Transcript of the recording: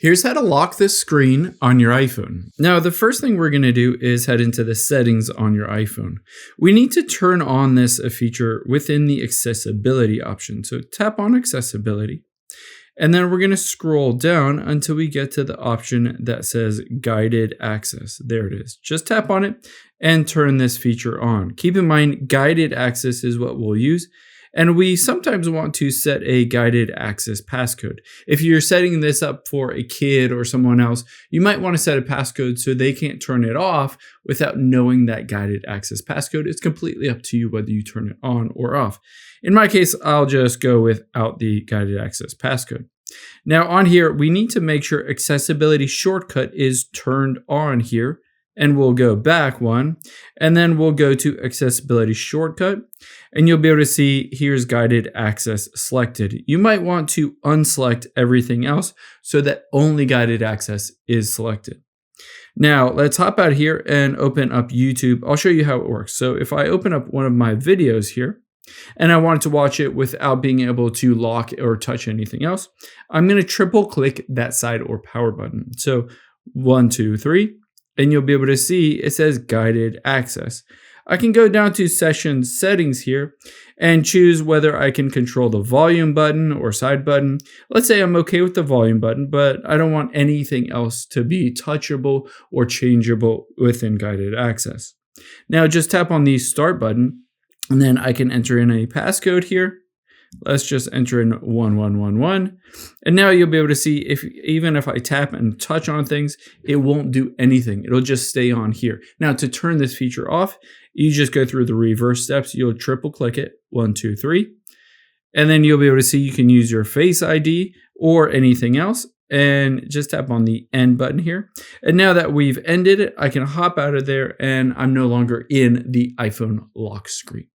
Here's how to lock this screen on your iPhone. Now, the first thing we're going to do is head into the settings on your iPhone. We need to turn on this feature within the accessibility option. So tap on accessibility, and then we're going to scroll down until we get to the option that says guided access. There it is. Just tap on it and turn this feature on. Keep in mind, guided access is what we'll use. And we sometimes want to set a guided access passcode. If you're setting this up for a kid or someone else, you might want to set a passcode so they can't turn it off without knowing that guided access passcode. It's completely up to you whether you turn it on or off. In my case, I'll just go without the guided access passcode. Now on here, we need to make sure accessibility shortcut is turned on here. And we'll go back one, and then we'll go to accessibility shortcut, and you'll be able to see here's guided access selected. You might want to unselect everything else so that only guided access is selected. Now let's hop out here and open up YouTube. I'll show you how it works. So if I open up one of my videos here, and I wanted to watch it without being able to lock or touch anything else, I'm going to triple click that side or power button. So 1, 2, 3. And you'll be able to see it says guided access. I can go down to session settings here and choose whether I can control the volume button or side button. Let's say I'm okay with the volume button, but I don't want anything else to be touchable or changeable within guided access. Now just tap on the start button, and then I can enter in a passcode here. Let's just enter in 1111. And now you'll be able to see even if I tap and touch on things, it won't do anything. It'll just stay on here. Now to turn this feature off, you just go through the reverse steps. You'll triple click it, 1, 2, 3. And then you'll be able to see you can use your Face ID or anything else. And just tap on the end button here. And now that we've ended it, I can hop out of there and I'm no longer in the iPhone lock screen.